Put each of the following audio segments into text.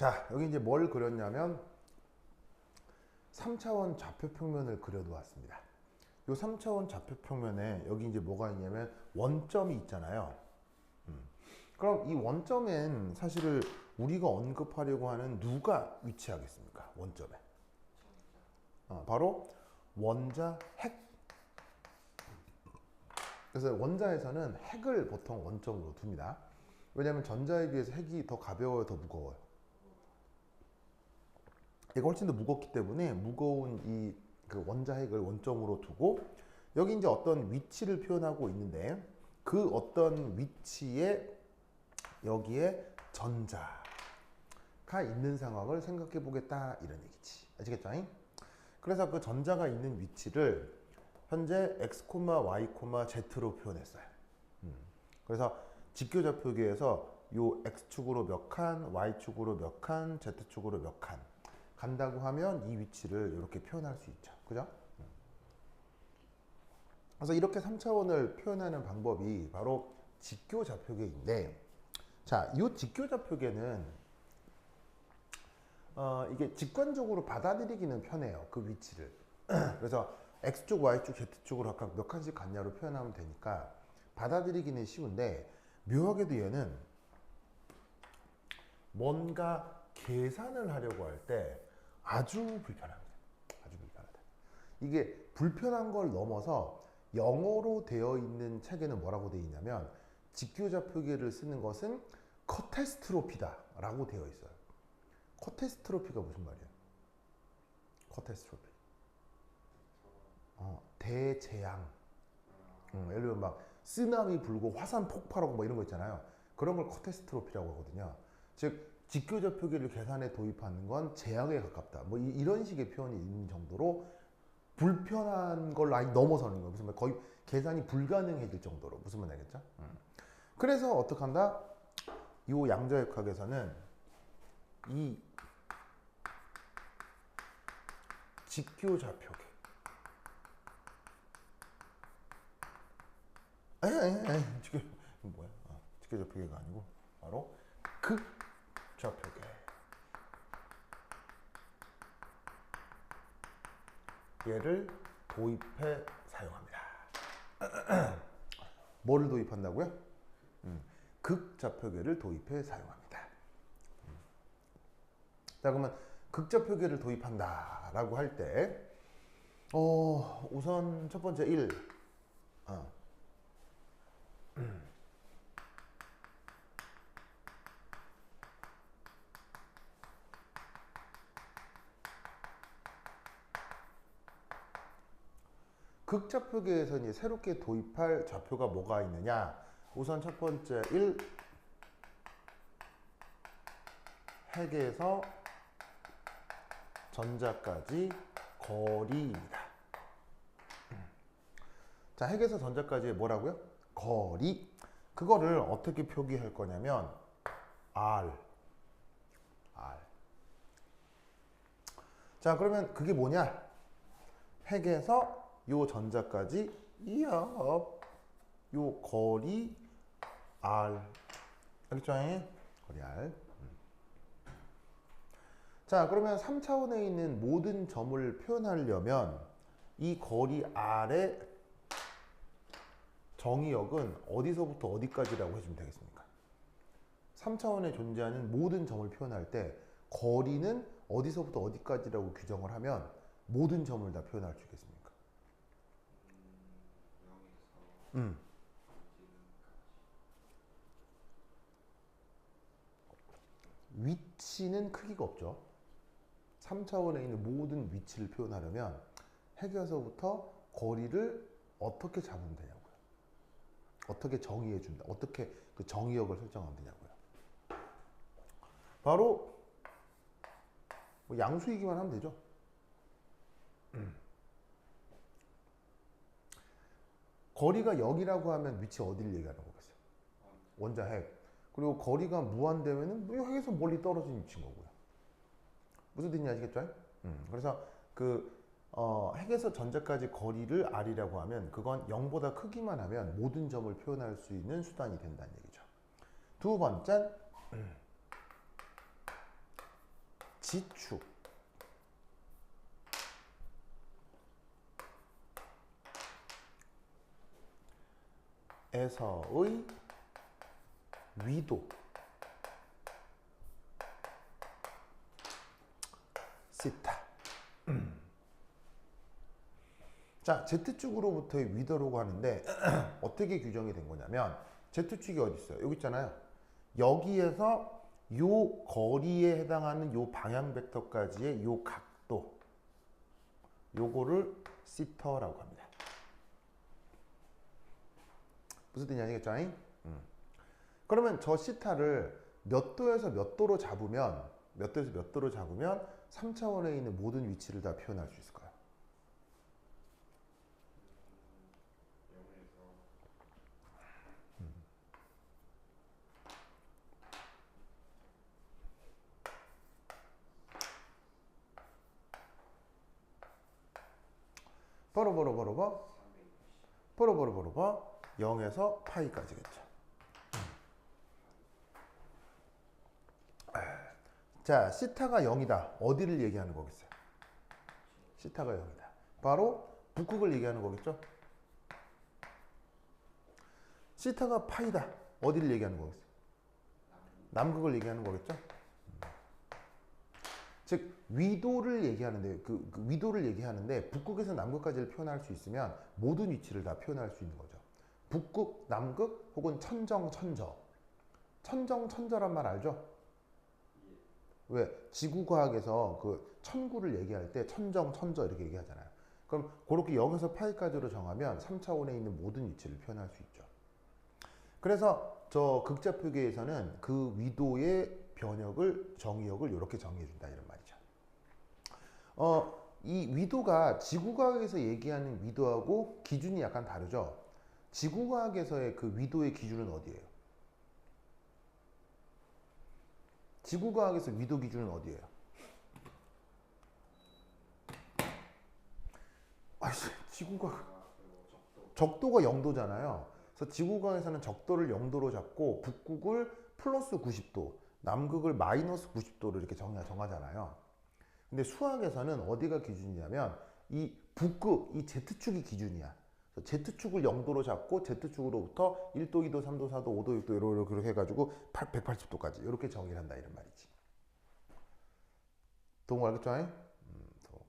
자, 여기 이제 뭘 그렸냐면 3차원 좌표평면을 그려 놓았습니다. 이 3차원 좌표평면에 여기 이제 뭐가 있냐면 원점이 있잖아요. 그럼 이 원점엔 사실은 우리가 언급하려고 하는 누가 위치하겠습니까? 원점에. 바로 원자 핵. 그래서 원자에서는 핵을 보통 원점으로 둡니다. 왜냐하면 전자에 비해서 핵이 더 가벼워요, 더 무거워요? 얘가 훨씬 더 무겁기 때문에 무거운 이 그 원자 핵을 원점으로 두고 여기 이제 어떤 위치를 표현하고 있는데 그 어떤 위치에 여기에 전자가 있는 상황을 생각해 보겠다 이런 얘기지. 아시겠죠? 그래서 그 전자가 있는 위치를 현재 x, y, z로 표현했어요. 그래서 직교좌표기에서 요 x축으로 몇 칸, y축으로 몇 칸, z축으로 몇 칸 간다고 하면 이 위치를 이렇게 표현할 수 있죠. 그죠? 그래서 이렇게 3차원을 표현하는 방법이 바로 직교좌표계인데, 자, 이 직교좌표계는 이게 직관적으로 받아들이기는 편해요. 그 위치를. 그래서 x축, y축, z축으로 각각 몇 칸씩 갔냐로 표현하면 되니까 받아들이기는 쉬운데 묘하게도 얘는 뭔가 계산을 하려고 할 때 아주 불편합니다. 아주 불편하다. 이게 불편한 걸 넘어서 영어로 되어 있는 책에는 뭐라고 되어 있냐면 직교좌표계를 쓰는 것은 커테스트로피다 라고 되어 있어요. 커테스트로피가 무슨 말이에요? 커테스트로피. 대재앙. 예를 들면 막 쓰나미 불고 화산 폭발하고 뭐 이런 거 있잖아요. 그런 걸 커테스트로피라고 하거든요. 즉 직교좌표계를 계산에 도입하는 건 재앙에 가깝다. 뭐 이런 식의 표현이 있는 정도로 불편한 걸 아예 넘어서는 거예요. 무슨 말 거의 계산이 불가능해질 정도로. 무슨 말 알겠죠? 그래서 어떻게 한다? 이 양자역학에서는 이 직교좌표계. 직교 뭐야? 직교좌표계가 아니고 바로 극좌표계. 얘를 도입해 사용합니다. 뭐를 도입한다고요? 극좌표계를 도입해 사용합니다. 자, 그러면 극좌표계를 도입한다 라고 할 때 우선 첫 번째 1 극좌표계에서 이제 새롭게 도입할 좌표가 뭐가 있느냐? 우선 첫 번째 1 핵에서 전자까지 거리입니다. 자, 핵에서 전자까지의 뭐라고요? 거리. 그거를 어떻게 표기할 거냐면 R. 자, 그러면 그게 뭐냐? 핵에서 요 전자까지 요 거리 R. 알겠죠? 거리 R. 자, 그러면 3차원에 있는 모든 점을 표현하려면 이 거리 R의 정의역은 어디서부터 어디까지라고 해주면 되겠습니까? 3차원에 존재하는 모든 점을 표현할 때 거리는 어디서부터 어디까지라고 규정을 하면 모든 점을 다 표현할 수 있겠습니까? 위치는 크기가 없죠. 3차원에 있는 모든 위치를 표현하려면 핵에서부터 거리를 어떻게 잡으면 되냐고요. 어떻게 정의해 준다. 어떻게 그 정의역을 설정하면 되냐고요. 바로 뭐 양수이기만 하면 되죠. 거리가 0이라고 하면 위치 어디를 얘기하는 거겠어요? 원자 핵. 그리고 거리가 무한대면은 핵에서 멀리 떨어진 위치인 거고요. 무슨 뜻인지 아시겠죠? 그래서 핵에서 전자까지 거리를 R이라고 하면 그건 0보다 크기만 하면 모든 점을 표현할 수 있는 수단이 된다는 얘기죠. 두 번째, 지축에서의 위도 시타. 자, Z축으로부터의 위도라고 하는데 어떻게 규정이 된 거냐면 Z축이 어디 있어요? 여기 있잖아요. 여기에서 요 거리에 해당하는 요 방향 벡터까지의 요 각도, 요거를 시터라고 합니다. 무슨 뜻인지 아시겠죠? 그러면 저 시타를 몇 도에서 몇 도로 잡으면 3차원에 있는 모든 위치를 다 표현할 수 있을까요? 버러버러버러버 0에서 파이까지겠죠. 자, 시타가 0이다. 어디를 얘기하는 거겠어요? 시타가 0이다. 바로 북극을 얘기하는 거겠죠? 시타가 파이다. 어디를 얘기하는 거겠어요? 남극을 얘기하는 거겠죠? 즉 위도를 얘기하는데 그 위도를 얘기하는데 북극에서 남극까지를 표현할 수 있으면 모든 위치를 다 표현할 수 있는 거죠. 북극, 남극 혹은 천정, 천저. 천정, 천저란 말 알죠? 왜? 지구과학에서 그 천구를 얘기할 때 천정, 천저 이렇게 얘기하잖아요. 그럼 그렇게 0에서 파이까지로 정하면 3차원에 있는 모든 위치를 표현할 수 있죠. 그래서 저 극좌표계에서는 그 위도의 변역을 정의역을 이렇게 정의해준다 이런 말이죠. 이 위도가 지구과학에서 얘기하는 위도하고 기준이 약간 다르죠. 지구과학에서의 그 위도의 기준은 어디예요? 지구과학에서 위도 기준은 어디예요? 지구과학 적도가 0도잖아요. 그래서 지구과학에서는 적도를 0도로 잡고 북극을 플러스 90도, 남극을 마이너스 90도로 이렇게 정하잖아요. 근데 수학에서는 어디가 기준이냐면 이 북극, 이 Z축이 기준이야. Z축을 0도로 잡고 Z축으로부터 1도, 2도, 3도, 4도, 5도, 6도 이렇게 해가지고 180도까지 이렇게 정의를 한다 이런 말이지. 동호 알겠죠?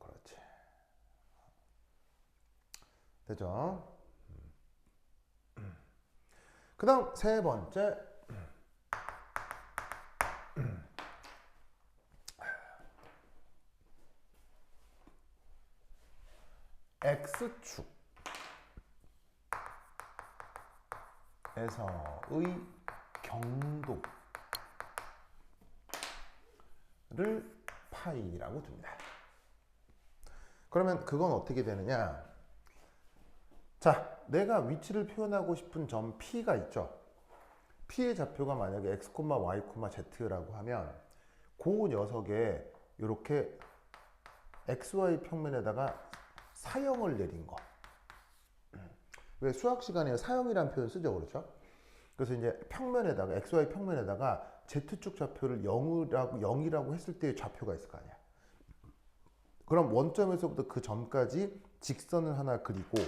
그렇지. 되죠? 그 다음 세 번째 X축에서의 경도를 파이라고 둡니다. 그러면 그건 어떻게 되느냐? 자, 내가 위치를 표현하고 싶은 점 P가 있죠. P의 좌표가 만약에 X, Y, Z라고 하면 그 녀석에 이렇게 XY 평면에다가 사형을 내린 거. 왜 수학 시간에 사형이라는 표현 쓰죠, 그렇죠? 그래서 이제 평면에다가 XY 평면에다가 Z축 좌표를 0이라고 했을 때의 좌표가 있을 거 아니야. 그럼 원점에서부터 그 점까지 직선을 하나 그리고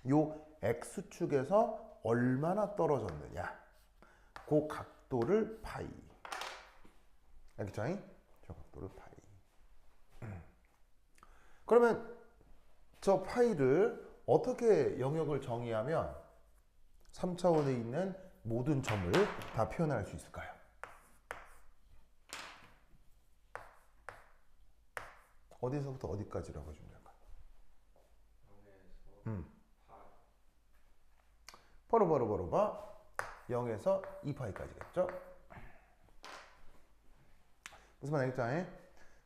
요 X축에서 얼마나 떨어졌느냐 그 각도를 파이. 알겠죠? 저 각도를 파이. 그러면 저 파이를 어떻게 영역을 정의하면 3차원에 있는 모든 점을 다 표현할 수 있을까요? 어디서부터 어디까지라고 해주면 될까요? 바로 0에서 2파이까지겠죠? 무슨 말 알겠죠?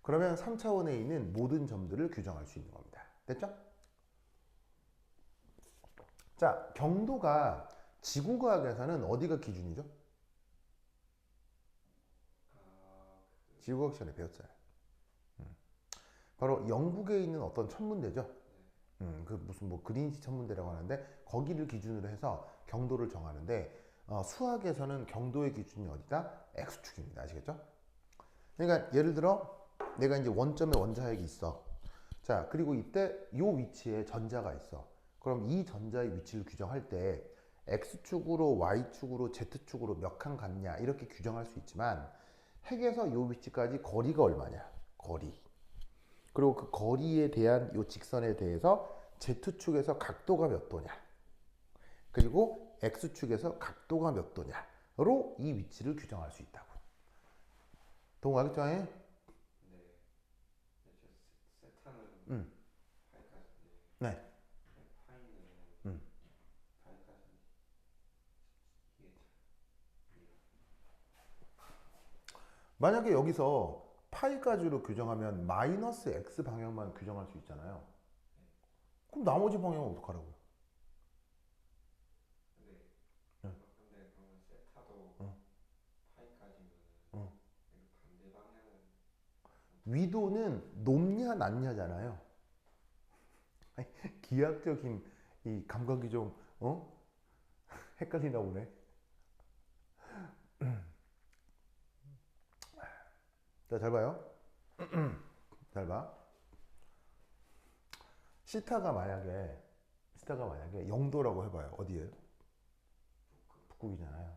그러면 3차원에 있는 모든 점들을 규정할 수 있는 겁니다. 됐죠? 자, 경도가 지구과학에서는 어디가 기준이죠? 지구과학 시간에 배웠잖아요. 바로 영국에 있는 어떤 천문대죠. 그 무슨 뭐 그린치 천문대라고 하는데 거기를 기준으로 해서 경도를 정하는데 수학에서는 경도의 기준이 어디다? X축입니다. 아시겠죠? 그러니까 예를 들어 내가 이제 원점에 원자핵이 있어. 자, 그리고 이때 요 위치에 전자가 있어. 그럼 이 전자의 위치를 규정할 때 X축으로 Y축으로 Z축으로 몇 칸 갔냐 이렇게 규정할 수 있지만 핵에서 요 위치까지 거리가 얼마냐? 거리. 그리고 그 거리에 대한 요 직선에 대해서 Z축에서 각도가 몇 도냐? 그리고 X축에서 각도가 몇 도냐로 이 위치를 규정할 수 있다고. 동의하겠죠? 네. 세타는 음. 파이까지인데 네. 파이는 음. 파이까지 이게 만약에 여기서 파이까지로 규정하면 마이너스 X 방향만 규정할 수 있잖아요. 그럼 나머지 방향은 어떡하라고요? 근데 네. 근데 그러면 세타도 어. 파이까지면 어. 이거 반대 방향은 위도는 높냐 낮냐잖아요. 기하학적인 이 감각이 좀 헷갈리나 보네. 자, 잘 봐요. 잘 봐. 시타가 만약에 0도라고 해봐요. 어디에? 북극이잖아요.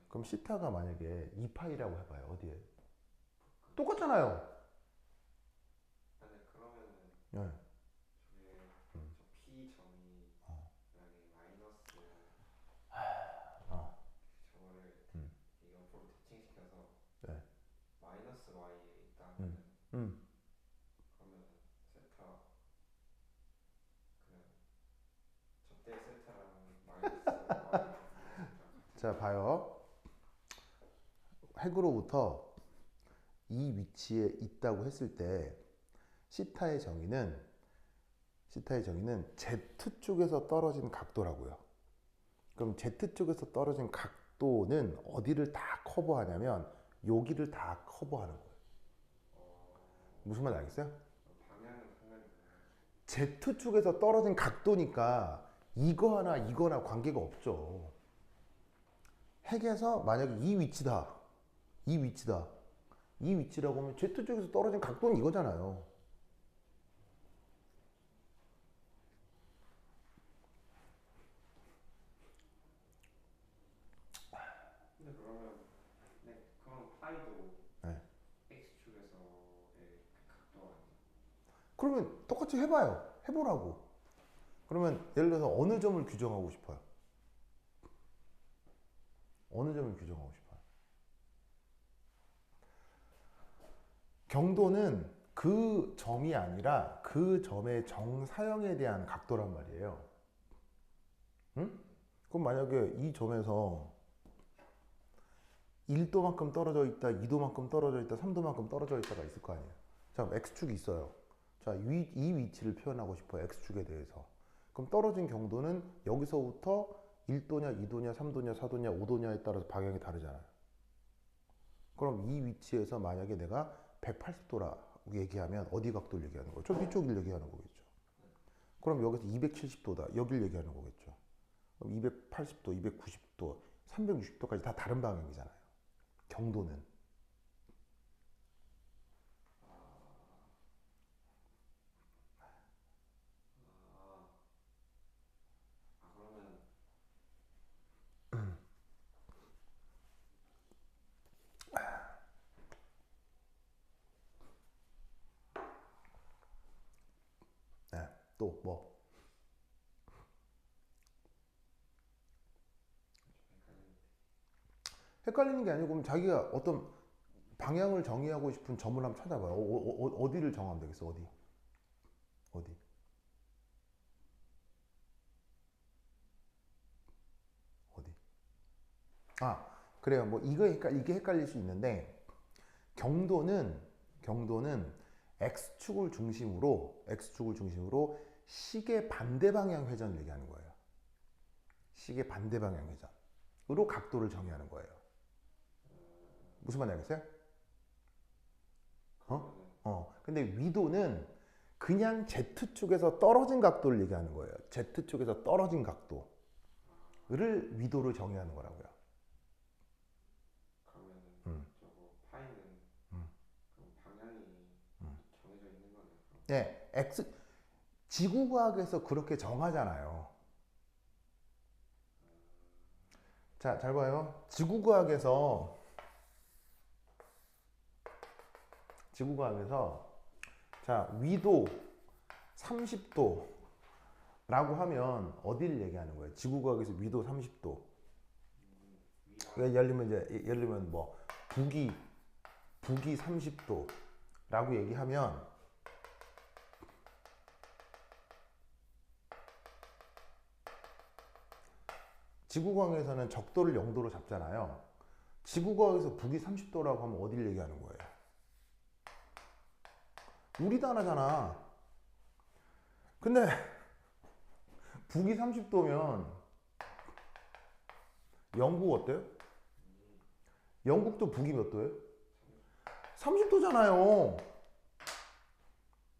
그럼 시타가 만약에 2파이라고 해봐요. 어디에? 똑같잖아요. 근데 그러면은 네. 저게 저 P 점이 만약에 마이너스 어. 저거를 음. 옆으로 대칭시켜서 네. 마이너스 Y에 있다 음. 하면 음. 그러면 세타 그냥 저때 세타랑 마이너스 Y 자, 봐요. 핵으로부터 이 위치에 있다고 했을 때 시타의 정의는 Z 쪽에서 떨어진 각도라고요. 그럼 Z 쪽에서 떨어진 각도는 어디를 다 커버하냐면 여기를 다 커버하는 거예요. 무슨 말 알겠어요? 방향은 상관이 없나요? Z쪽에서 떨어진 각도니까 이거 하나 이거나 관계가 없죠. 핵에서 만약에 이 위치다. 이 위치라고 하면 Z쪽에서 떨어진 각도는 이거잖아요. 근데 그러면 네 그럼 파이도 네. X축에서의 각도 아니에요? 그러면 똑같이 해봐요. 해보라고. 그러면 예를 들어서 어느 점을 규정하고 싶어요? 어느 점을 규정하고 싶어요? 경도는 그 점이 아니라 그 점의 정사형에 대한 각도란 말이에요. 응? 그럼 만약에 이 점에서 1도만큼 떨어져 있다, 2도만큼 떨어져 있다, 3도만큼 떨어져 있다가 있을 거 아니에요. 자, X축이 있어요. 자, 이 위치를 표현하고 싶어요. X축에 대해서. 그럼 떨어진 경도는 여기서부터 1도냐, 2도냐, 3도냐, 4도냐, 5도냐에 따라서 방향이 다르잖아요. 그럼 이 위치에서 만약에 내가 180도라 얘기하면 어디 각도를 얘기하는 거죠? 저 위쪽을 얘기하는 거겠죠. 그럼 여기서 270도다. 여길 얘기하는 거겠죠. 그럼 280도, 290도, 360도까지 다 다른 방향이잖아요. 경도는. 그러면 네, 또 뭐? 헷갈리는 게 아니고 그럼 자기가 어떤 방향을 정의하고 싶은 점을 한번 찾아봐요. 어디를 정하면 되겠어? 어디? 어디? 어디? 아, 그래요. 뭐 이게 헷갈릴 수 있는데 경도는 X축을 중심으로 시계 반대 방향 회전을 얘기하는 거예요. 시계 반대 방향 회전으로 각도를 정의하는 거예요. 무슨 말인지 알겠어요? 근데 위도는 그냥 Z축에서 떨어진 각도를 얘기하는 거예요. Z축에서 떨어진 각도를 위도로 정의하는 거라고요. 그러면은 음. 저거 파이는 네, x 지구과학에서 그렇게 정하잖아요. 자, 잘 봐요. 지구과학에서 자, 위도 30도라고 하면 어디를 얘기하는 거예요? 지구과학에서 위도 30도. 그러니까 예를 들면 뭐 북이 30도라고 얘기하면 지구과학에서는 적도를 0도로 잡잖아요. 지구과학에서 북이 30도라고 하면 어디를 얘기하는 거예요? 우리나라잖아. 근데 북이 30도면 영국 어때요? 영국도 북이 몇 도예요? 30도잖아요.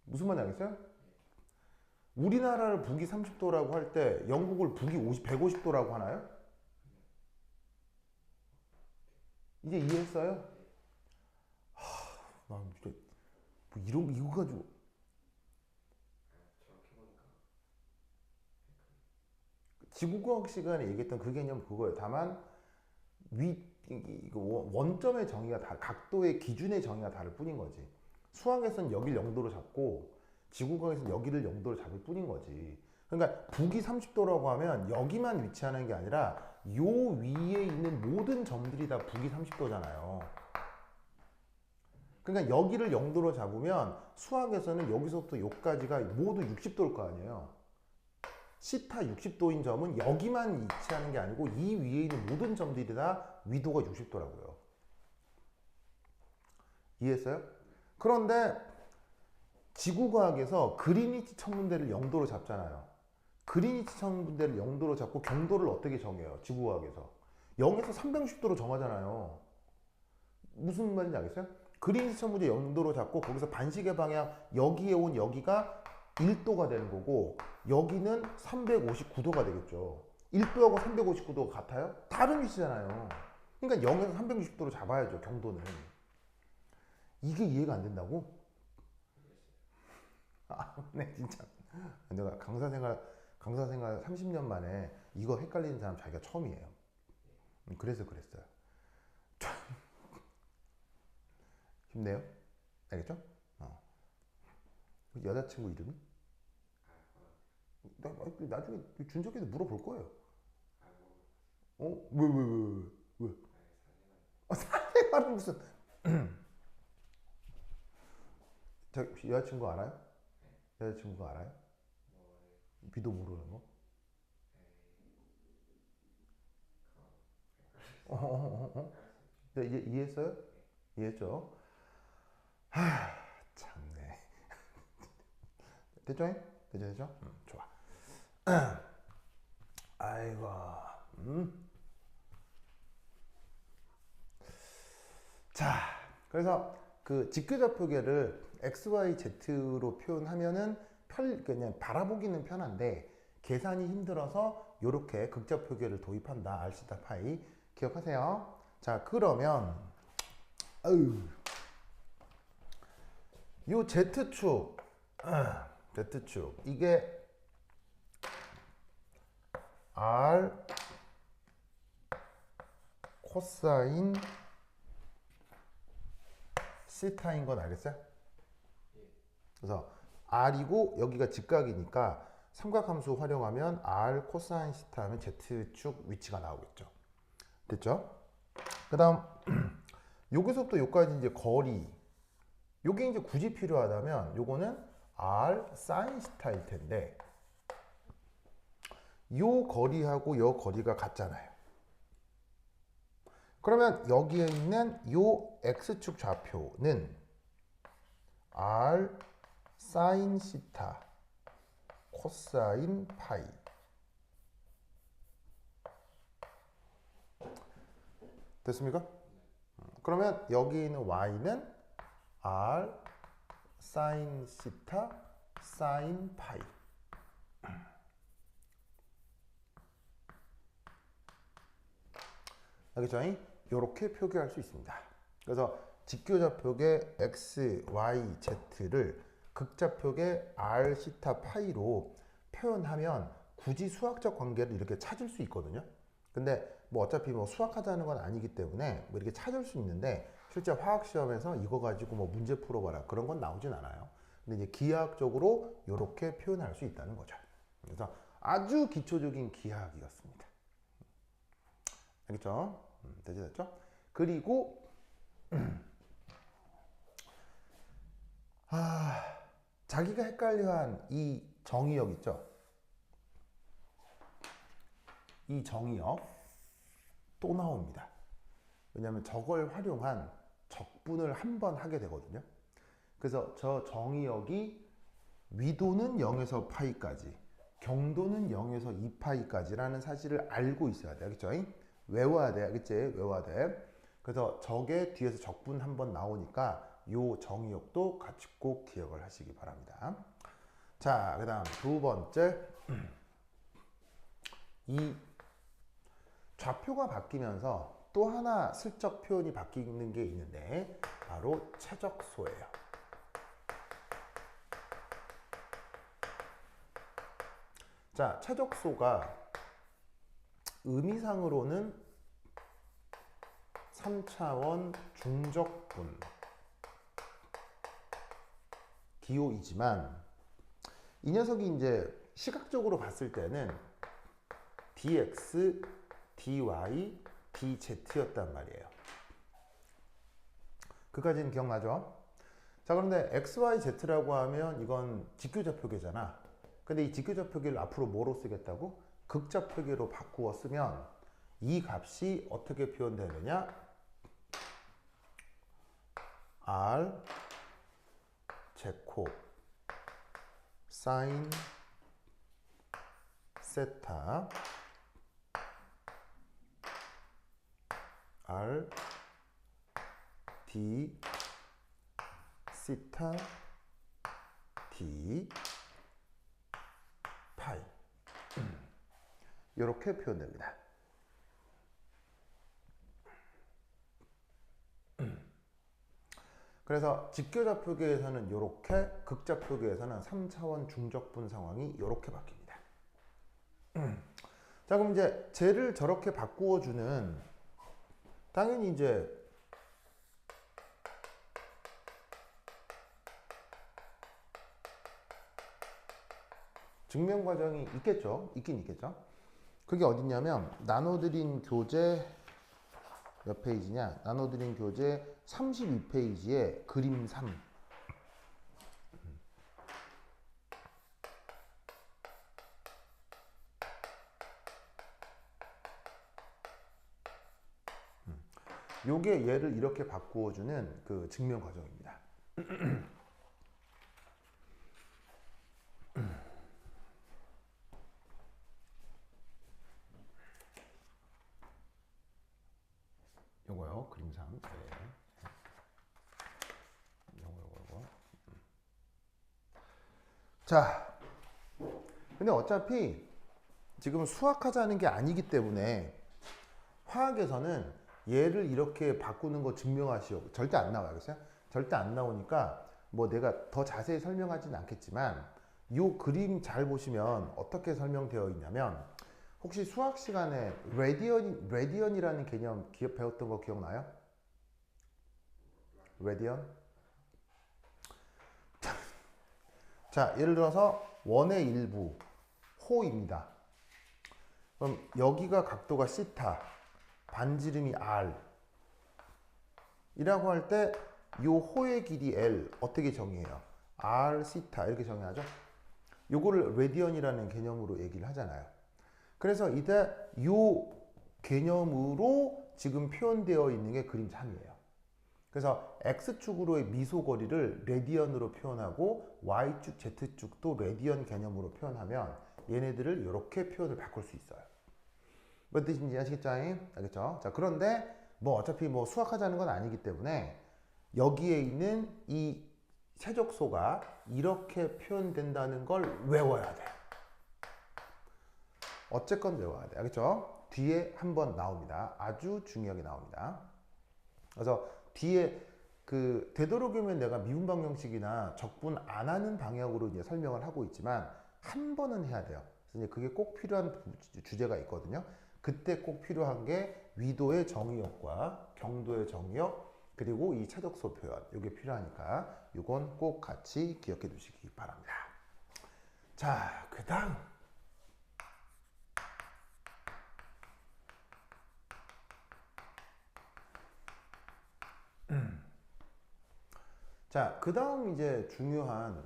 무슨 말인지 알겠어요? 우리나라를 북이 30도라고 할 때 영국을 북이 150도라고 하나요? 이제 이해했어요? 나 진짜 뭐 이거 가지고 저렇게 보니까 지구과학 시간에 얘기했던 그 개념 그거예요. 다만 원점의 정의가 각도의 기준의 정의가 다를 뿐인 거지. 수학에서는 여기를 0도로 잡고 지구과학에서는 여기를 0도로 잡을 뿐인 거지. 그러니까 북이 30도라고 하면 여기만 위치하는 게 아니라 요 위에 있는 모든 점들이 다 북이 30도잖아요. 그러니까 여기를 0도로 잡으면 수학에서는 여기서부터 여기까지가 모두 60도일 거 아니에요. 시타 60도인 점은 여기만 위치하는 게 아니고 이 위에 있는 모든 점들이 다 위도가 60도라고요. 이해했어요? 그런데 지구과학에서 그리니치 천문대를 0도로 잡잖아요. 그리니치 천문대를 0도로 잡고 경도를 어떻게 정해요? 지구과학에서 0에서 360도로 정하잖아요. 무슨 말인지 알겠어요? 그리니치 천문대 0도로 잡고 거기서 반시계 방향 여기에 온 여기가 1도가 되는 거고 여기는 359도가 되겠죠. 1도하고 359도가 같아요? 다른 위치잖아요. 그러니까 0에서 360도로 잡아야죠. 경도는. 이게 이해가 안 된다고? 아, 네, 진짜. 내가 강사 생활 30년 만에 이거 헷갈리는 사람 자기가 처음이에요. 그래서 그랬어요. 힘내요. 알겠죠? 여자친구 이름이? 나중에 준석이도 물어볼 거예요. 왜? 사생활은 무슨? 저 여자친구 알아요? 여자친구가 알아요? 비도 모르는 거? 이제 이해했어요? 이해했죠? 참네. 됐죠? 됐죠? 좋아. 아이고. 자, 그래서 그 직교좌표계를 x, y, z로 표현하면은 그냥 바라보기는 편한데 계산이 힘들어서 이렇게 극좌표계를 도입한다. r 시타 파이 기억하세요. 자, 그러면 요 z축 z축 이게 r 코사인 시타인 건 알겠어요? 그래서 r이고 여기가 직각이니까 삼각함수 활용하면 r 코사인 시타 하면 z축 위치가 나오겠죠. 됐죠? 그 다음 여기서부터 여기까지 이제 거리 요게 이제 굳이 필요하다면 요거는 r 사인 시타일 텐데 요 거리하고 요 거리가 같잖아요. 그러면 여기에 있는 요 x축 좌표는 r 사인 시타 코사인 파이 됐습니까? 그러면 여기 있는 y는 r 사인 시타 사인 파이 알겠죠? 이렇게 표기할 수 있습니다. 그래서 직교좌표계 x, y, z를 극좌표계 r 시타 파이로 표현하면 굳이 수학적 관계를 이렇게 찾을 수 있거든요. 근데 뭐 어차피 뭐 수학하자는 건 아니기 때문에 뭐 이렇게 찾을 수 있는데 실제 화학 시험에서 이거 가지고 뭐 문제 풀어봐라 그런 건 나오진 않아요. 근데 이제 기하학적으로 이렇게 표현할 수 있다는 거죠. 그래서 아주 기초적인 기하학이었습니다. 알겠죠? 됐죠? 그리고 자기가 헷갈려한 이 정의역 있죠? 이 정의역 또 나옵니다. 왜냐하면 저걸 활용한 적분을 한 번 하게 되거든요. 그래서 저 정의역이 위도는 0에서 파이까지, 경도는 0에서 2파이까지라는 사실을 알고 있어야 돼. 알겠죠? 외워야 돼. 알겠지? 외워야 돼. 그래서 저게 뒤에서 적분 한 번 나오니까 요 정의역도 같이 꼭 기억을 하시기 바랍니다. 자, 그 다음 두 번째. 이 좌표가 바뀌면서 또 하나 슬쩍 표현이 바뀌는 게 있는데 바로 최적소예요. 자, 최적소가 의미상으로는 3차원 중적분 DO이지만 이 녀석이 이제 시각적으로 봤을 때는 dx, dy, dz였단 말이에요. 그까지는 기억나죠? 자, 그런데 x, y, z라고 하면 이건 직교좌표계잖아. 근데 이 직교좌표계를 앞으로 뭐로 쓰겠다고? 극좌표계로 바꾸어 쓰면 이 값이 어떻게 표현되느냐? r 제곱 사인 세타 r d 시타 d 파이 이렇게 표현됩니다. 그래서 직교좌표계에서는 이렇게, 극좌표계에서는 3차원 중적분 상황이 이렇게 바뀝니다. 자, 그럼 이제 쟤를 저렇게 바꾸어주는, 당연히 이제 증명 과정이 있겠죠. 있긴 있겠죠. 그게 어딨냐면 나눠드린 교재 몇 페이지냐? 나눠드린 교재 32페이지에 그림 3. 요게 얘를 이렇게 바꾸어주는 그 증명 과정입니다. 요거요, 그림 3. 네. 요거. 자, 근데 어차피 지금 수학하자는 게 아니기 때문에 화학에서는 얘를 이렇게 바꾸는 거 증명하시오. 절대 안 나와요. 그렇죠? 절대 안 나오니까 뭐 내가 더 자세히 설명하지는 않겠지만 요 그림 잘 보시면 어떻게 설명되어 있냐면 혹시 수학 시간에 레디언이라는 개념 배웠던 거 기억나요? 레디언? 자, 예를 들어서 원의 일부 호입니다. 그럼 여기가 각도가 시타, 반지름이 r 이라고 할 때 이 호의 길이 L 어떻게 정의해요? r 시타 이렇게 정의하죠? 요거를 레디언이라는 개념으로 얘기를 하잖아요. 그래서 이때 이 개념으로 지금 표현되어 있는 게 그림 3이에요. 그래서 x축으로의 미소거리를 레디언으로 표현하고 y축, z축도 레디언 개념으로 표현하면 얘네들을 이렇게 표현을 바꿀 수 있어요. 뭔 뜻인지 아시겠죠? 알겠죠? 자, 그런데 뭐 어차피 뭐 수학하자는 건 아니기 때문에 여기에 있는 이 세적소가 이렇게 표현된다는 걸 외워야 돼. 어쨌건 외워야 돼. 알겠죠? 뒤에 한번 나옵니다. 아주 중요하게 나옵니다. 그래서 뒤에 되도록이면 내가 미분 방정식이나 적분 안 하는 방향으로 이제 설명을 하고 있지만 한 번은 해야 돼요. 그래서 이제 그게 꼭 필요한 주제가 있거든요. 그때 꼭 필요한 게 위도의 정의역과 경도의 정의역 그리고 이 차적소 표현 이게 필요하니까 이건 꼭 같이 기억해 두시기 바랍니다. 자, 그다음 이제 중요한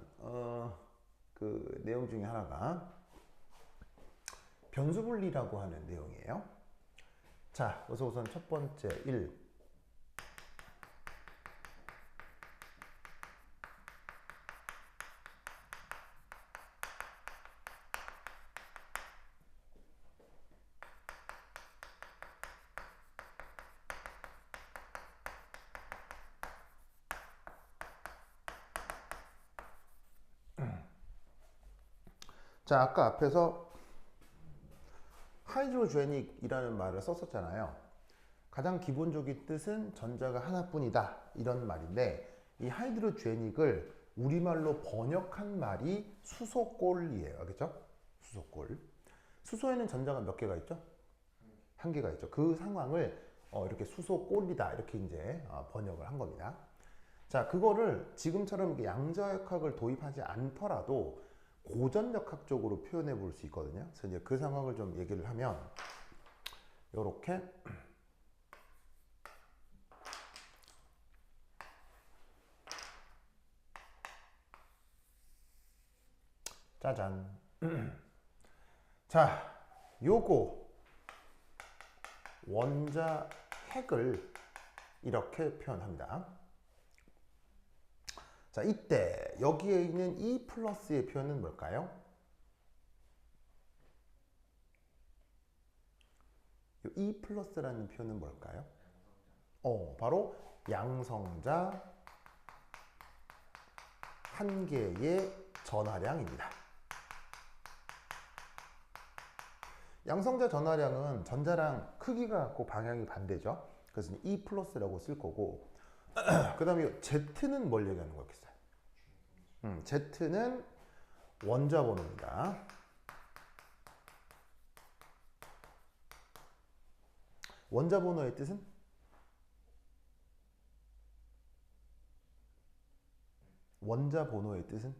그 내용 중에 하나가 변수 분리라고 하는 내용이에요. 자, 그래서 우선 첫 번째 1. 자, 아까 앞에서 하이드로제닉이라는 말을 썼었잖아요. 가장 기본적인 뜻은 전자가 하나뿐이다 이런 말인데 이 하이드로제닉을 우리말로 번역한 말이 수소꼴이에요. 알겠죠? 수소꼴. 수소에는 전자가 몇 개가 있죠? 한 개가 있죠. 그 상황을 이렇게 수소꼴이다 이렇게 이제 번역을 한 겁니다. 자, 그거를 지금처럼 이렇게 양자역학을 도입하지 않더라도 고전역학적으로 표현해 볼 수 있거든요. 그래서 이제 그 상황을 좀 얘기를 하면 이렇게 짜잔. 자, 요거 원자 핵을 이렇게 표현합니다. 자, 이때 여기에 있는 E 플러스의 표현은 뭘까요? E 플러스라는 표현은 뭘까요? 바로 양성자 한 개의 전하량입니다. 양성자 전하량은 전자랑 크기가 꼭 방향이 반대죠. 그래서 E 플러스라고 쓸 거고 그 다음에 Z는 뭘 얘기하는 거겠어요? Z는 원자 번호입니다. 원자 번호의 뜻은? 원자 번호의 뜻은?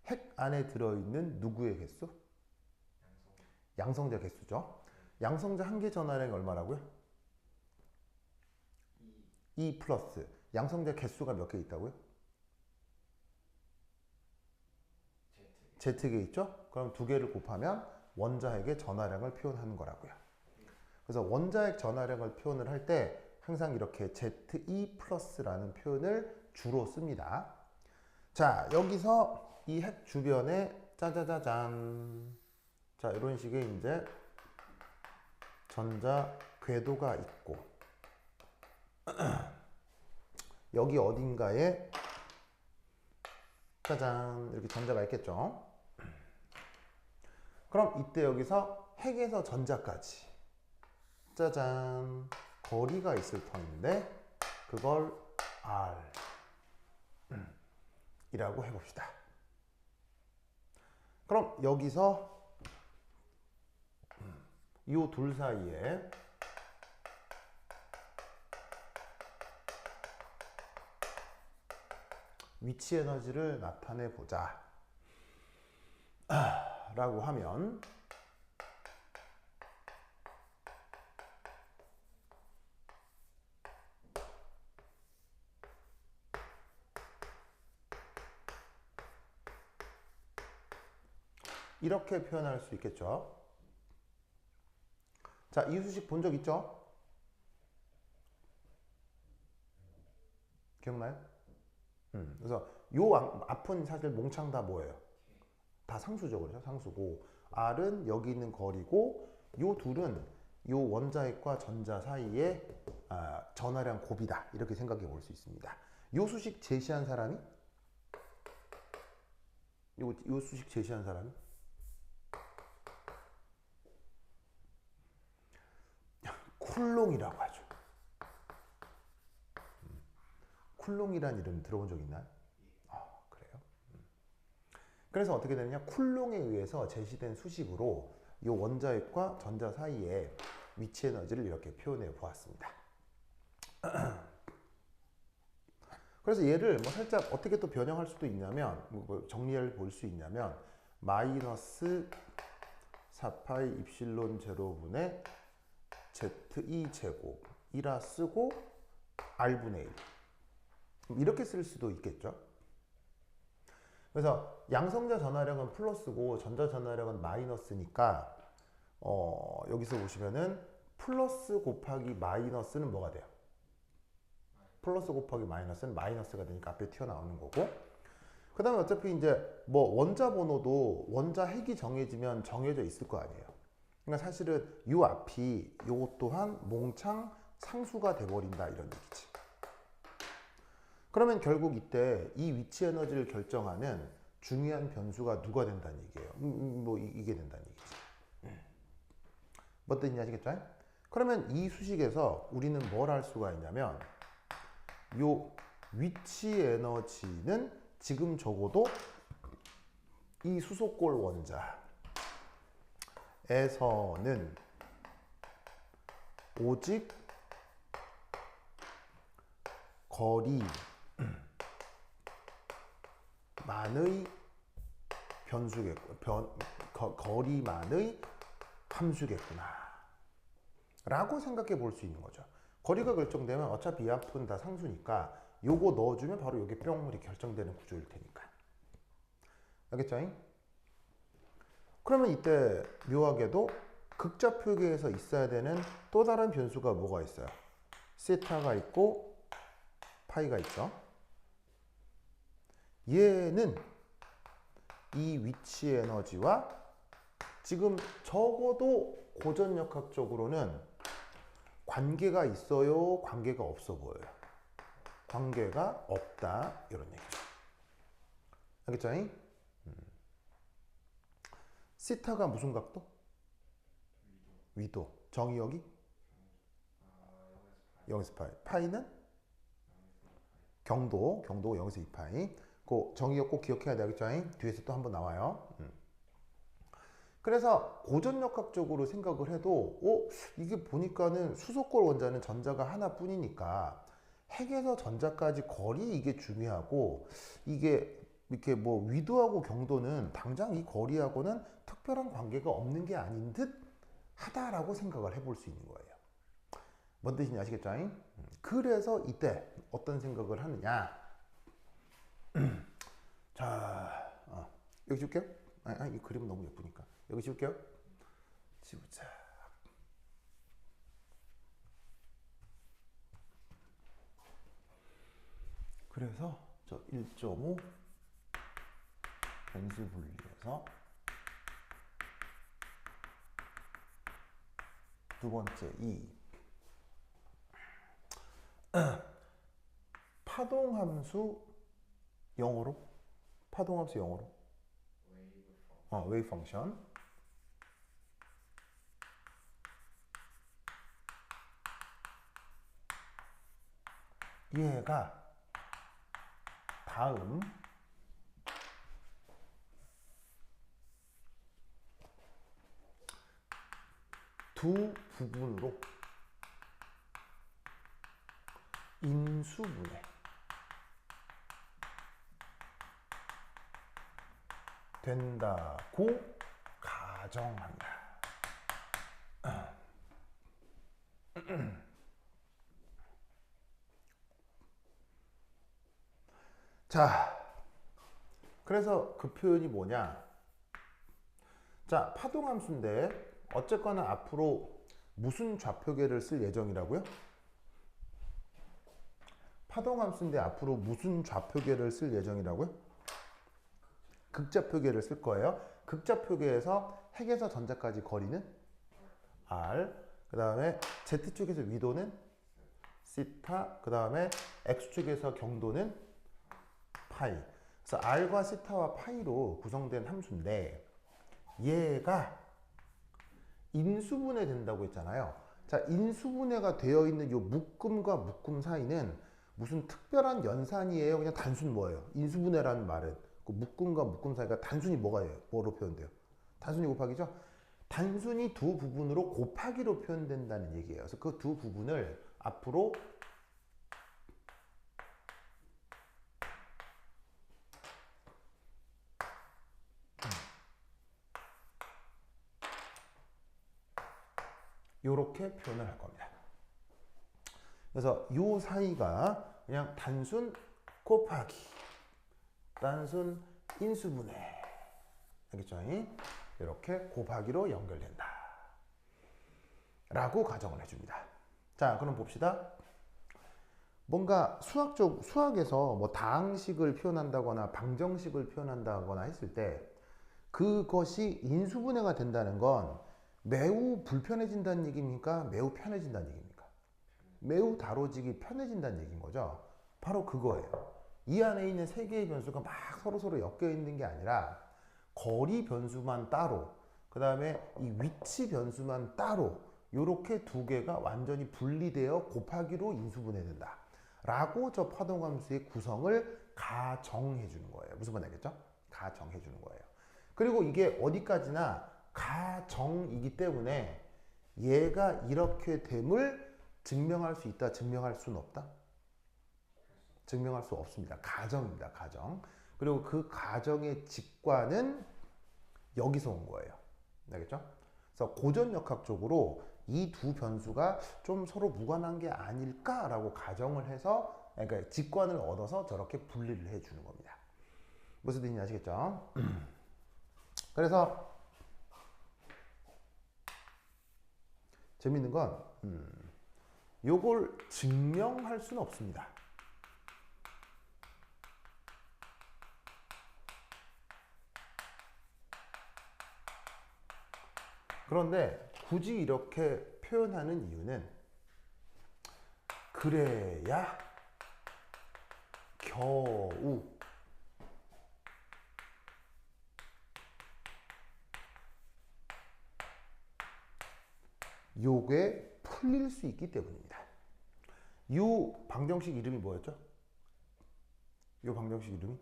핵 안에 들어있는 누구의 개수? 양성자 개수죠. 양성자 한 개 전하량이 얼마라고요? E 플러스. 양성자 개수가 몇 개 있다고요? Z개 있죠? 그럼 두 개를 곱하면 원자핵의 전하량을 표현하는 거라고요. 그래서 원자핵 전하량을 표현을 할 때 항상 이렇게 ZE 플러스라는 표현을 주로 씁니다. 자, 여기서 이 핵 주변에 짜자자잔. 자, 이런 식의 이제 전자 궤도가 있고 여기 어딘가에 짜잔 이렇게 전자가 있겠죠. 그럼 이때 여기서 핵에서 전자까지 짜잔 거리가 있을 터인데 그걸 R 이라고 해봅시다. 그럼 여기서 이 둘 사이에 위치 에너지를 나타내 보자 라고 하면 이렇게 표현할 수 있겠죠. 자, 이 수식 본 적 있죠? 기억나요? 그래서 요 앞은 사실 몽창 다 뭐예요? 다 상수죠, 그렇죠? 상수고 R은 여기 있는 거리고 요 둘은 요 원자핵과 전자 사이의 전하량 곱이다 이렇게 생각해 볼 수 있습니다. 요 수식 제시한 사람이? 요 수식 제시한 사람이? 쿨롱이라고 하죠. 쿨롱이라는 이름 들어본 적 있나요? 그래요? 그래서 어떻게 되느냐? 쿨롱에 의해서 제시된 수식으로 이 원자핵과 전자 사이에 위치 에너지를 이렇게 표현해 보았습니다. 그래서 얘를 뭐 살짝 어떻게 또 변형할 수도 있냐면, 뭐 정리를 볼 수 있냐면, 마이너스 4파이 입실론 제로분의 ZE 제곱 이라 쓰고 R분의 1 이렇게 쓸 수도 있겠죠. 그래서 양성자 전하력은 플러스고 전자 전하력은 마이너스니까 여기서 보시면은 플러스 곱하기 마이너스는 뭐가 돼요? 플러스 곱하기 마이너스는 마이너스가 되니까 앞에 튀어나오는 거고, 그 다음에 어차피 이제 뭐 원자 번호도 원자 핵이 정해지면 정해져 있을 거 아니에요. 그러니까 사실은 요 앞이 요것 또한 몽창 상수가 돼버린다 이런 얘기지. 그러면 결국 이때 이 위치 에너지를 결정하는 중요한 변수가 누가 된다는 얘기예요. 뭐 이게 된다는 얘기지. 뭐 뜻인지 아시겠죠? 그러면 이 수식에서 우리는 뭘 할 수가 있냐면, 요 위치 에너지는 지금 적어도 이 수소골 원자에서는 오직 거리만의 변수겠고, 거리만의 함수겠구나 라고 생각해 볼 수 있는 거죠. 거리가 결정되면 어차피 이 앞은 다 상수니까 요거 넣어주면 바로 요게 뿅 이렇게 결정되는 구조일 테니까. 알겠죠? 그러면 이때 묘하게도 극자 표계에서 있어야 되는 또 다른 변수가 뭐가 있어요? 세타가 있고 파이가 있죠. 얘는 이 위치 에너지와 지금 적어도 고전역학적으로는 관계가 있어요? 관계가 없어 보여요? 관계가 없다 이런 얘기죠. 알겠죠? 시타가 무슨 각도? 위도. 정의역이? 0에서 파이. 파이는? 경도 0에서 2파이. 그 정의역 꼭 기억해야 되겠죠? 뒤에서 또 한번 나와요. 그래서 고전역학적으로 생각을 해도 이게 보니까는 수소골 원자는 전자가 하나뿐이니까 핵에서 전자까지 거리 이게 중요하고, 이게 이렇게 뭐 위도하고 경도는 당장 이 거리하고는 특별한 관계가 없는 게 아닌 듯 하다라고 생각을 해볼 수 있는 거예요. 뭔 뜻인지 아시겠죠? 그래서 이때 어떤 생각을 하느냐. 자, 여기 지울게요. 이 그림은 너무 예쁘니까 여기 지울게요. 지우자. 그래서 저 1.5 변수 분리해서 두 번째 2 파동함수 0으로 웨이브 펑션 얘가 다음 두 부분으로 인수분해 된다고 가정합니다. 자, 그래서 그 표현이 뭐냐? 자, 파동함수인데 어쨌거나 앞으로 무슨 좌표계를 쓸 예정이라고요? 파동함수인데 앞으로 무슨 좌표계를 쓸 예정이라고요? 극좌표계를 쓸 거예요. 극좌표계에서 핵에서 전자까지 거리는 R, 그 다음에 Z축에서 위도는 시타, 그 다음에 X축에서 경도는 파이. 그래서 R과 시타와 파이로 구성된 함수인데 얘가 인수분해 된다고 했잖아요. 자, 인수분해가 되어 있는 이 묶음과 묶음 사이는 무슨 특별한 연산이에요? 그냥 단순 뭐예요? 인수분해라는 말은 그 묶음과 묶음 사이가 단순히 뭐로 표현돼요? 단순히 곱하기죠? 단순히 두 부분으로 곱하기로 표현된다는 얘기예요. 그래서 그 두 부분을 앞으로 이렇게 표현을 할 겁니다. 그래서 이 사이가 그냥 단순 곱하기, 단순 인수분해, 알겠죠? 이렇게 곱하기로 연결된다 라고 가정을 해줍니다. 자, 그럼 봅시다. 뭔가 수학에서 뭐 다항식을 표현한다거나 방정식을 표현한다거나 했을 때 그것이 인수분해가 된다는 건 매우 불편해진다는 얘기입니까? 매우 편해진다는 얘기입니까? 매우 다뤄지기 편해진다는 얘기인 거죠. 바로 그거예요. 이 안에 있는 세 개의 변수가 막 서로 엮여 있는 게 아니라 거리 변수만 따로, 그 다음에 이 위치 변수만 따로 이렇게 두 개가 완전히 분리되어 곱하기로 인수분해된다 라고 저 파동함수의 구성을 가정해 주는 거예요. 무슨 말 알겠죠? 가정해 주는 거예요. 그리고 이게 어디까지나 가정이기 때문에 얘가 이렇게 됨을 증명할 수 있다, 증명할 수는 없다? 증명할 수 없습니다. 가정입니다. 가정. 그리고 그 가정의 직관은 여기서 온 거예요. 알겠죠? 그래서 고전역학적으로 이 두 변수가 좀 서로 무관한 게 아닐까라고 가정을 해서, 그러니까 직관을 얻어서 저렇게 분리를 해주는 겁니다. 무슨 뜻인지 아시겠죠? 그래서 재밌는 건 요걸 증명할 수는 없습니다. 그런데 굳이 이렇게 표현하는 이유는 그래야 겨우 요게 풀릴 수 있기 때문입니다. 요 방정식 이름이 뭐였죠? 요 방정식 이름이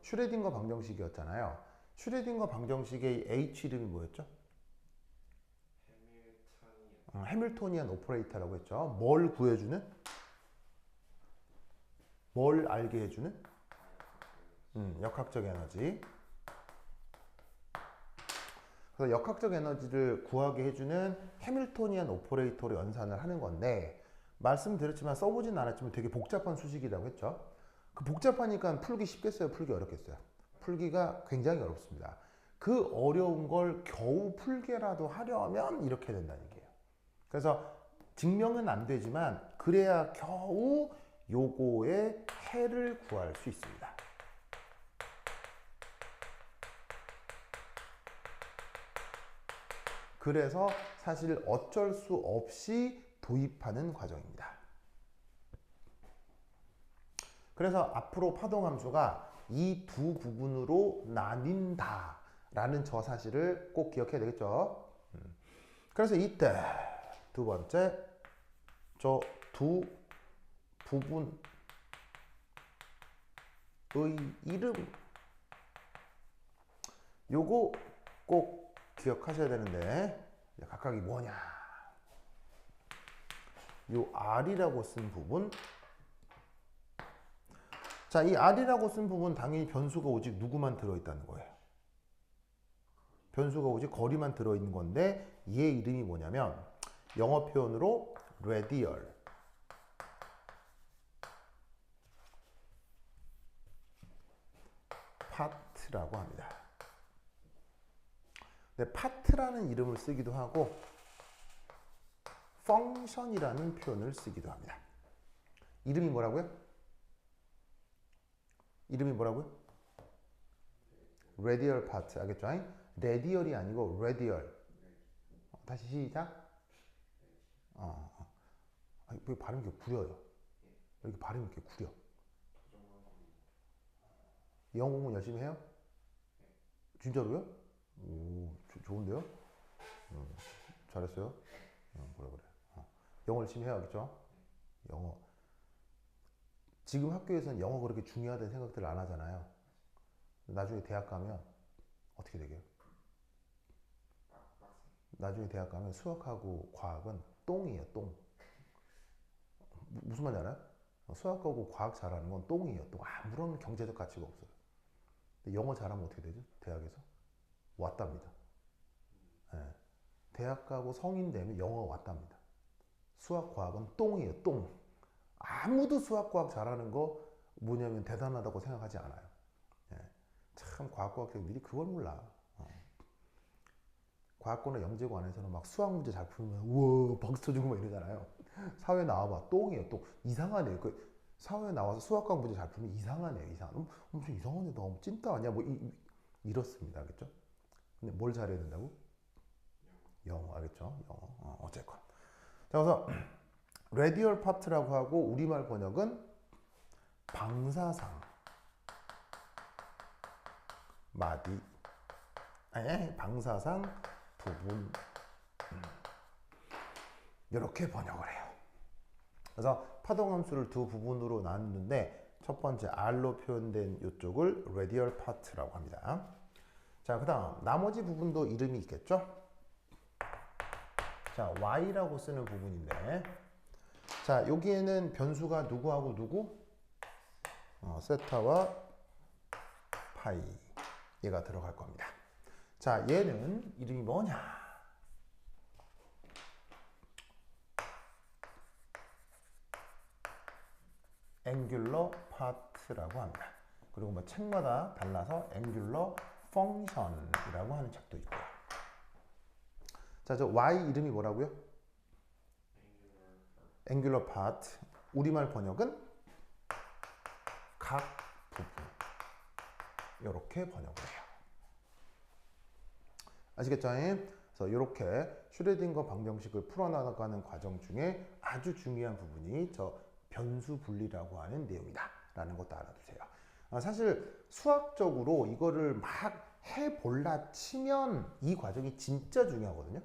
슈레딩거 방정식이었잖아요. 슈레딩거 방정식의 H 이름이 뭐였죠? 해밀토니안 오퍼레이터라고 했죠. 뭘 구해주는? 뭘 알게 해주는? 역학적 에너지. 그래서 역학적 에너지를 구하게 해주는 해밀토니안 오퍼레이터로 연산을 하는 건데, 말씀드렸지만 써보진 않았지만 되게 복잡한 수식이라고 했죠. 그 복잡하니까 풀기 쉽겠어요? 풀기 어렵겠어요? 풀기가 굉장히 어렵습니다. 그 어려운 걸 겨우 풀게라도 하려면 이렇게 된다는 얘기예요. 그래서 증명은 안 되지만 그래야 겨우 요거의 해를 구할 수 있습니다. 그래서 사실 어쩔 수 없이 도입하는 과정입니다. 그래서 앞으로 파동함수가 이 두 부분으로 나뉜다 라는 저 사실을 꼭 기억해야 되겠죠. 그래서 이때 두 번째 저 두 부분의 이름, 요거 꼭 기억하셔야 되는데 각각이 뭐냐. 요 R이라고 쓴 부분, 자, 이 R이라고 쓴 부분 당연히 변수가 오직 누구만 들어있다는 거예요. 변수가 오직 거리만 들어있는 건데 얘의 이름이 뭐냐면 영어 표현으로 radial part라고 합니다. 네, part라는 이름을 쓰기도 하고 function이라는 표현을 쓰기도 합니다. 이름이 뭐라고요? 이름이 뭐라고요? radial part, 알겠죠? radial이 아니고 radial. 다시 시작. 왜 발음이 이렇게 구려요? 이렇게 발음이 이렇게 구려? 영어 공부 열심히 해요? 진짜로요? 오, 좋은데요? 잘했어요? 그래. 영어 열심히 해야겠죠? 영어. 지금 학교에서는 영어 그렇게 중요하다는 생각들을 안 하잖아요. 나중에 대학 가면 어떻게 되게요? 나중에 대학 가면 수학하고 과학은 똥이에요, 똥. 무슨 말인지 알아요? 수학하고 과학 잘하는 건 똥이에요, 똥. 아무런 경제적 가치가 없어요. 근데 영어 잘하면 어떻게 되죠? 대학에서? 왔답니다. 예. 대학 가고 성인 되면 영어 왔답니다. 수학, 과학은 똥이에요, 똥. 아무도 수학, 과학 잘하는 거 뭐냐면 대단하다고 생각하지 않아요. 예. 참 과학고학생들이 그걸 몰라. 과학고나 영재고안에서는 막 수학 문제 잘 풀면 우와 박수 쳐주고 막 이러잖아요. 사회 나와봐 똥이에요, 똥. 이상하네요. 그 사회 나와서 수학과학 문제 잘 풀면 이상하네요. 엄청 이상하네. 너 찐따 아니야? 뭐 이렇습니다. 알겠죠? 근데 뭘 잘해야 된다고? 영어. 알겠죠? 영어. 어쨌건. 자, 그래서 레디얼 파트라고 하고 우리말 번역은 방사상 마디. 아니, 방사상 부분. 이렇게 번역을 해요. 그래서 파동함수를 두 부분으로 나누는데 첫 번째 R로 표현된 이쪽을 radial part라고 합니다. 자, 그 다음 나머지 부분도 이름이 있겠죠? 자, Y라고 쓰는 부분인데 자, 여기에는 변수가 누구하고 누구? 세타와 파이 얘가 들어갈 겁니다. 자, 얘는 이름이 뭐냐? 앵귤러 파트라고 합니다. 그리고 뭐 책마다 달라서 앵귤러 펑션이라고 하는 책도 있고요. 자, 저 Y 이름이 뭐라고요? 앵귤러 파트. 우리말 번역은 각 부분. 이렇게 번역을 해요. 아시겠죠? 그래서 이렇게 슈레딩거 방정식을 풀어나가는 과정 중에 아주 중요한 부분이 저 변수 분리라고 하는 내용이다 라는 것도 알아두세요. 사실 수학적으로 이거를 막 해볼라 치면 이 과정이 진짜 중요하거든요.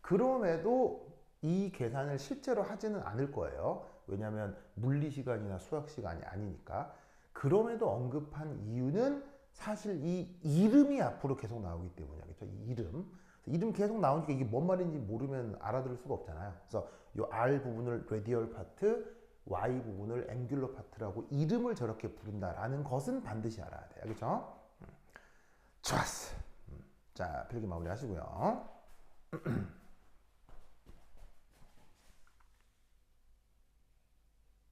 그럼에도 이 계산을 실제로 하지는 않을 거예요. 왜냐하면 물리 시간이나 수학 시간이 아니니까. 그럼에도 언급한 이유는 사실 이 이름이 앞으로 계속 나오기 때문이겠죠. 이 이름 계속 나오니까 이게 뭔 말인지 모르면 알아들을 수가 없잖아요. 그래서 이 R 부분을 radial part, Y 부분을 angular part라고 이름을 저렇게 부른다라는 것은 반드시 알아야 돼요. 알겠죠? 좋았어. 자, 필기 마무리 하시고요.